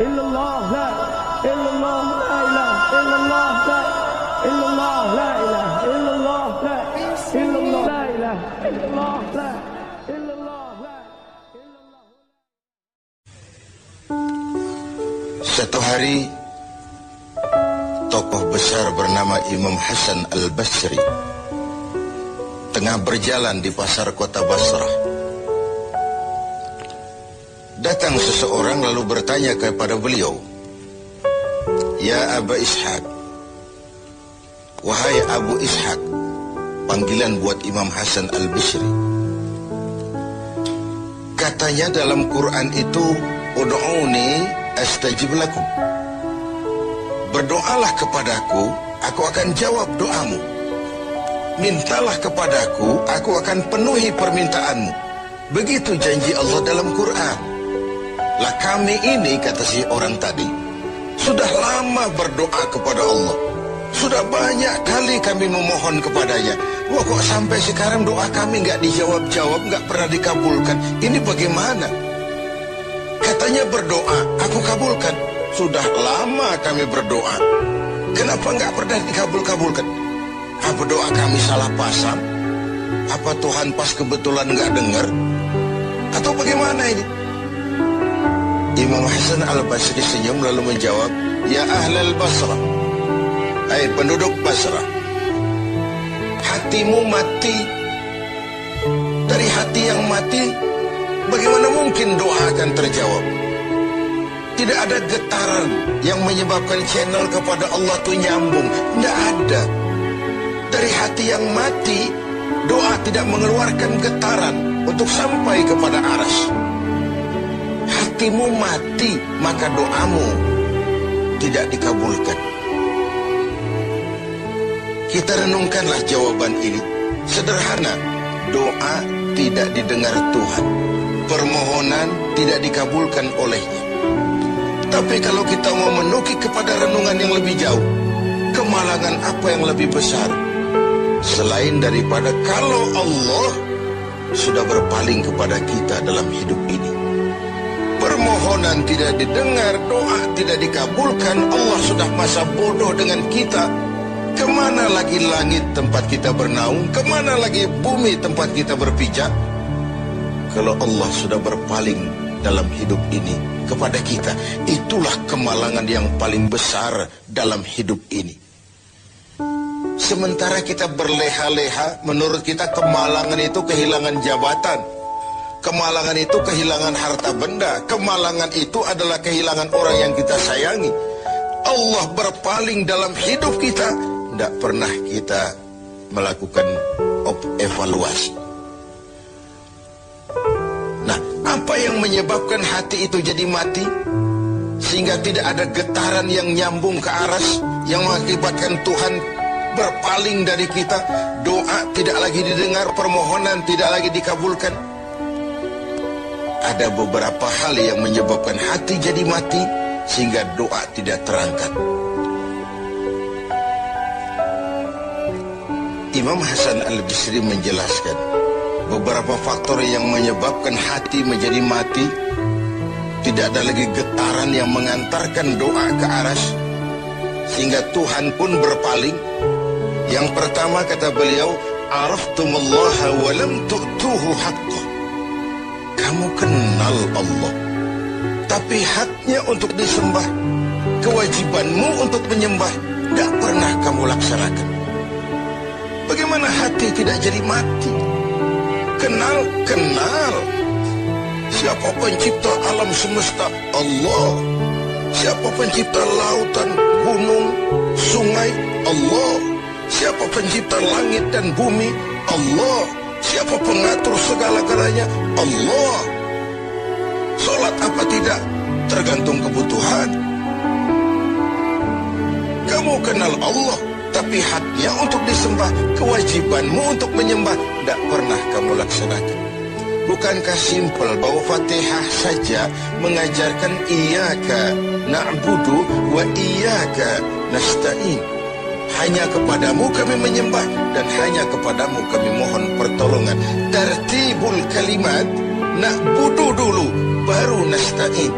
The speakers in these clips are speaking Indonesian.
illallah, la illallah, la ilaha illallah, la illallah, la ilaha illallah, la illallah, la ilaha illallah, la illallah, la illallah. Satu hari, tokoh besar bernama Imam Hasan Al-Basri tengah berjalan di pasar kota Basrah. Datang seseorang lalu bertanya kepada beliau, "Ya Aba Ishaq," wahai Abu Ishaq, panggilan buat Imam Hasan Al-Basri. Katanya dalam Quran itu, "Ud'uni astajib lakum." Berdoalah kepadaku, aku akan jawab doamu. Mintalah kepadaku, aku akan penuhi permintaanmu. Begitu janji Allah dalam Quran. Lah kami ini, kata si orang tadi, sudah lama berdoa kepada Allah. Sudah banyak kali kami memohon kepadanya. Wah, kok sampai sekarang doa kami nggak dijawab-jawab, nggak pernah dikabulkan. Ini bagaimana? Katanya berdoa, aku kabulkan. Sudah lama kami berdoa. Kenapa nggak pernah dikabul-kabulkan? Apa doa kami salah pasang? Apa Tuhan pas kebetulan nggak dengar? Atau bagaimana ini? Imam Hasan Al-Basri senyum lalu menjawab, "Ya ahlal Basrah, hai penduduk Basrah, hatimu mati. Dari hati yang mati, bagaimana mungkin doa akan terjawab? Tidak ada getaran yang menyebabkan channel kepada Allah itu nyambung. Tidak ada. Dari hati yang mati, doa tidak mengeluarkan getaran untuk sampai kepada aras. Hatimu mati, maka doamu tidak dikabulkan." Kita renungkanlah jawaban ini. Sederhana, doa tidak didengar Tuhan. Permohonan tidak dikabulkan olehnya. Tapi kalau kita mau menukik kepada renungan yang lebih jauh, kemalangan apa yang lebih besar selain daripada kalau Allah sudah berpaling kepada kita dalam hidup ini? Permohonan tidak didengar, doa tidak dikabulkan, Allah sudah masa bodoh dengan kita. Kemana lagi langit tempat kita bernaung? Kemana lagi bumi tempat kita berpijak? Kalau Allah sudah berpaling dalam hidup ini kepada kita, itulah kemalangan yang paling besar dalam hidup ini. Sementara kita berleha-leha, menurut kita kemalangan itu kehilangan jabatan, kemalangan itu kehilangan harta benda, kemalangan itu adalah kehilangan orang yang kita sayangi. Allah berpaling dalam hidup kita, tidak pernah kita melakukan evaluasi. Nah, apa yang menyebabkan hati itu jadi mati? Sehingga tidak ada getaran yang nyambung ke aras, yang mengakibatkan Tuhan berpaling dari kita. Doa tidak lagi didengar, permohonan tidak lagi dikabulkan. Ada beberapa hal yang menyebabkan hati jadi mati, sehingga doa tidak terangkat. Imam Hasan Al-Basri menjelaskan beberapa faktor yang menyebabkan hati menjadi mati. Tidak ada lagi getaran yang mengantarkan doa ke aras, sehingga Tuhan pun berpaling. Yang pertama, kata beliau, "Araftumullaha wa lam tu'tuhu haqqah." Kamu kenal Allah, tapi haknya untuk disembah, kewajibanmu untuk menyembah, tidak pernah kamu laksanakan. Bagaimana hati tidak jadi mati? Kenal. Siapa pencipta alam semesta? Allah. Siapa pencipta lautan, gunung, sungai? Allah. Siapa pencipta langit dan bumi? Allah. Siapa pengatur segala-galanya? Allah. Salat apa tidak? Tergantung kebutuhan. Kamu kenal Allah, tapi haknya untuk disembah, kewajibanmu untuk menyembah, tidak pernah kamu laksanakan. Bukankah simpel bahwa Fatihah saja mengajarkan iyyaka na'budu wa iyyaka nasta'in? Hanya kepadamu kami menyembah dan hanya kepadamu kami mohon pertolongan. Tertibul kalimat, na'budu dulu baru nasta'in.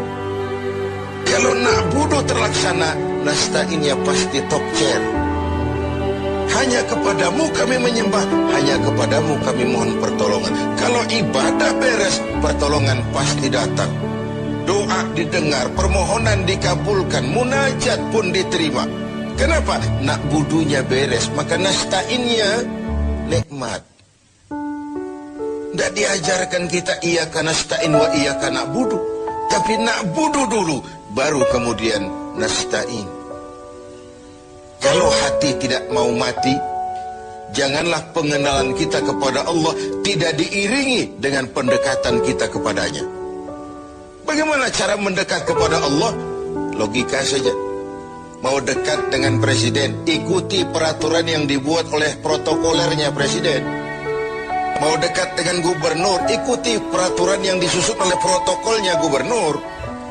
Kalau na'budu terlaksana, nasta'innya pasti top chair. Hanya kepadamu kami menyembah, hanya kepadamu kami mohon pertolongan. Kalau ibadah beres, pertolongan pasti datang. Doa didengar, permohonan dikabulkan, munajat pun diterima. Kenapa? Na'budunya beres, maka nasta'innya nikmat. Tidak diajarkan kita iyyaka nasta'in wa iyyaka na'budu, tapi na'budu dulu, baru kemudian nasta'in. Kalau hati tidak mau mati, janganlah pengenalan kita kepada Allah tidak diiringi dengan pendekatan kita kepadanya. Bagaimana cara mendekat kepada Allah? Logika saja. Mau dekat dengan presiden, ikuti peraturan yang dibuat oleh protokolernya presiden. Mau dekat dengan gubernur, ikuti peraturan yang disusun oleh protokolnya gubernur.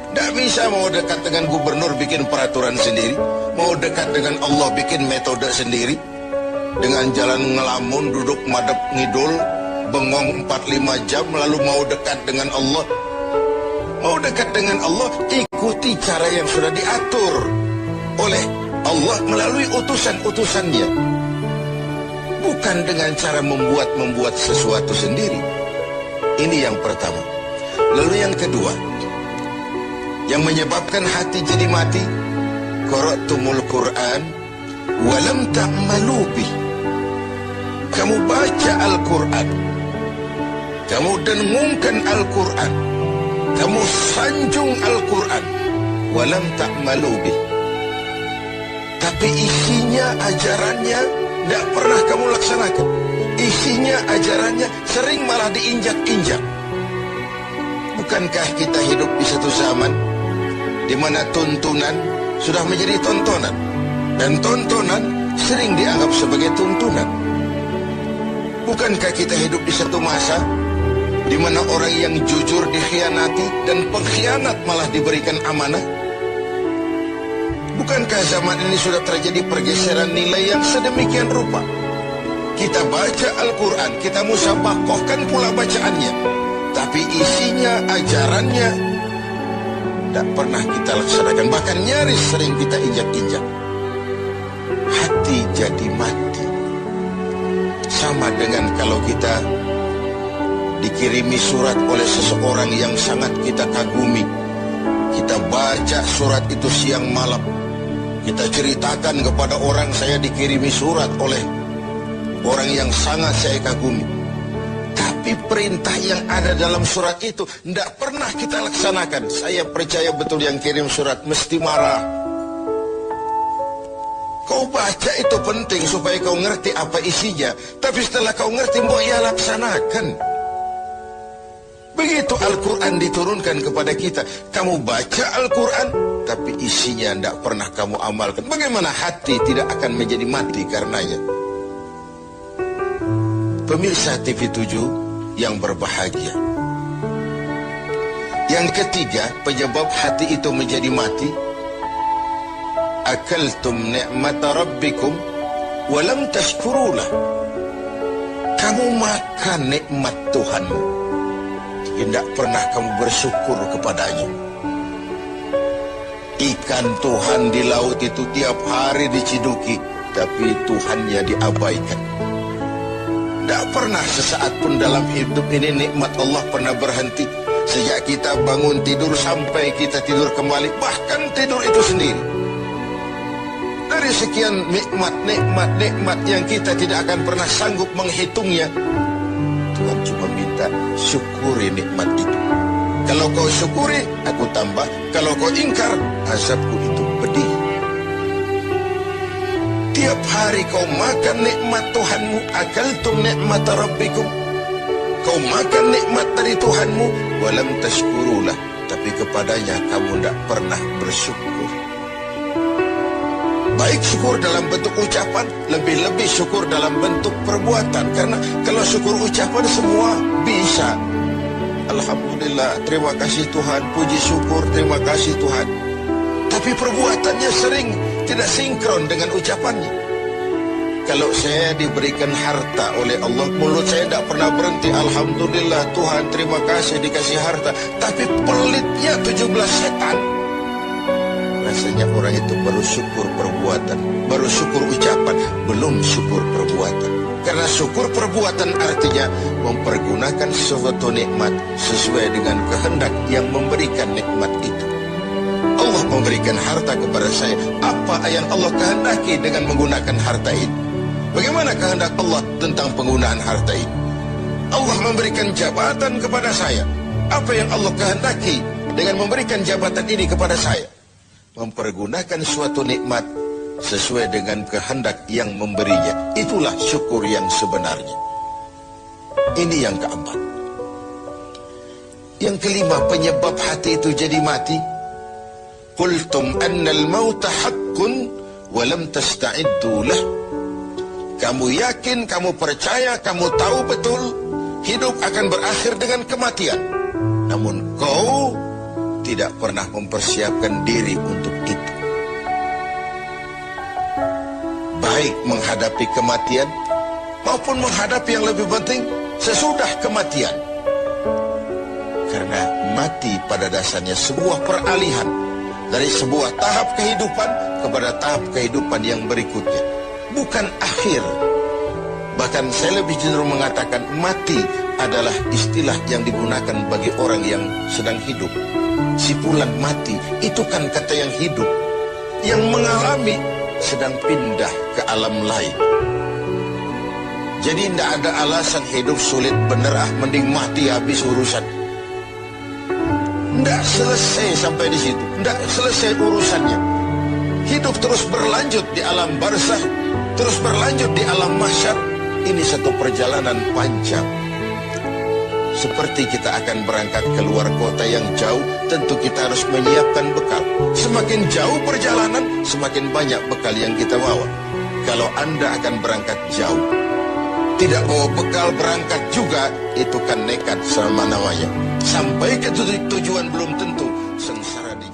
Tidak bisa mau dekat dengan gubernur bikin peraturan sendiri. Mau dekat dengan Allah bikin metode sendiri. Dengan jalan ngelamun, duduk madep ngidul, bengong 4-5 jam, lalu mau dekat dengan Allah. Mau dekat dengan Allah, ikuti cara yang sudah diatur oleh Allah melalui utusan-utusannya. Bukan dengan cara membuat sesuatu sendiri. Ini yang pertama. Lalu yang kedua, yang menyebabkan hati jadi mati, qara'tumul Qur'an walam ta'malu bih. Kamu baca Al-Quran, kamu dengungkan Al-Quran, kamu sanjung Al-Quran, walam ta'malu bih, tapi isinya, ajarannya tidak pernah kamu laksanakan. Isinya, ajarannya sering malah diinjak-injak. Bukankah kita hidup di satu zaman di mana tuntunan sudah menjadi tontonan, dan tontonan sering dianggap sebagai tuntunan? Bukankah kita hidup di satu masa di mana orang yang jujur dikhianati dan pengkhianat malah diberikan amanah? Bukankah zaman ini sudah terjadi pergeseran nilai yang sedemikian rupa? Kita baca Al-Quran, kita musabakohkan pula bacaannya, tapi isinya, ajarannya tidak pernah kita laksanakan. Bahkan nyaris sering kita injak-injak. Hati jadi mati. Sama dengan kalau kita dikirimi surat oleh seseorang yang sangat kita kagumi. Kita baca surat itu siang malam. Kita ceritakan kepada orang, saya dikirimi surat oleh orang yang sangat saya kagumi. Tapi perintah yang ada dalam surat itu tidak pernah kita laksanakan. Saya percaya betul yang kirim surat mesti marah. Kau baca itu penting supaya kau ngerti apa isinya, tapi setelah kau ngerti mau ia laksanakan. Begitu Al-Quran diturunkan kepada kita, kamu baca Al-Quran, tapi isinya tidak pernah kamu amalkan. Bagaimana hati tidak akan menjadi mati karenanya? Pemirsa TV7 yang berbahagia, yang ketiga penyebab hati itu menjadi mati, akaltum ni'mata rabbikum walam tashkurulah. Kamu makan nikmat Tuhanmu, tidak pernah kamu bersyukur kepadanya. Ikan Tuhan di laut itu tiap hari diciduki, tapi Tuhannya diabaikan. Tidak pernah sesaat pun dalam hidup ini nikmat Allah pernah berhenti. Sejak kita bangun tidur sampai kita tidur kembali, bahkan tidur itu sendiri. Dari sekian nikmat yang kita tidak akan pernah sanggup menghitungnya, Tuhan cuma minta syukuri nikmat itu. Kalau kau syukuri, aku tambah. Kalau kau ingkar, azabku itu pedih. Tiap hari kau makan nikmat Tuhanmu, akaltum nikmata rabbikum. Kau makan nikmat dari Tuhanmu, walam tashkurulah, tapi kepadanya kamu tidak pernah bersyukur. Baik syukur dalam bentuk ucapan, lebih-lebih syukur dalam bentuk perbuatan. Karena kalau syukur ucapan semua bisa. Alhamdulillah, terima kasih Tuhan, puji syukur, terima kasih Tuhan. Tapi perbuatannya sering tidak sinkron dengan ucapannya. Kalau saya diberikan harta oleh Allah, mulut saya tidak pernah berhenti. Alhamdulillah Tuhan, terima kasih dikasih harta. Tapi pelitnya 17 setan. artinya orang itu baru syukur perbuatan, baru syukur ucapan, belum syukur perbuatan. Karena syukur perbuatan artinya mempergunakan suatu nikmat sesuai dengan kehendak yang memberikan nikmat itu. Allah memberikan harta kepada saya. Apa yang Allah kehendaki dengan menggunakan harta itu? Bagaimana kehendak Allah tentang penggunaan harta itu? Allah memberikan jabatan kepada saya. Apa yang Allah kehendaki dengan memberikan jabatan ini kepada saya? Mempergunakan suatu nikmat sesuai dengan kehendak yang memberinya. Itulah syukur yang sebenarnya. Ini yang keempat. Yang kelima, penyebab hati itu jadi mati. Qultum annal mauta haqqun walam tasta'iddu lah. Kamu yakin, kamu percaya, kamu tahu betul hidup akan berakhir dengan kematian. Namun kau tidak pernah mempersiapkan diri untuk itu. Baik menghadapi kematian maupun menghadapi yang lebih penting sesudah kematian. Karena mati pada dasarnya sebuah peralihan dari sebuah tahap kehidupan kepada tahap kehidupan yang berikutnya. Bukan akhir. Bahkan saya lebih cenderung mengatakan mati adalah istilah yang digunakan bagi orang yang sedang hidup. Sipulan mati itu kan kata yang hidup. Yang mengalami sedang pindah ke alam lain. Jadi tidak ada alasan hidup sulit bener, mending mati habis urusan. Tidak selesai sampai di situ. Tidak selesai urusannya. Hidup terus berlanjut di alam barzakh, terus berlanjut di alam mahsyar. Ini satu perjalanan panjang. Seperti kita akan berangkat keluar kota yang jauh, tentu kita harus menyiapkan bekal. Semakin jauh perjalanan, semakin banyak bekal yang kita bawa. Kalau Anda akan berangkat jauh, tidak bawa bekal berangkat juga, itu kan nekat sama namanya. Sampai ke tujuan belum tentu, sengsara di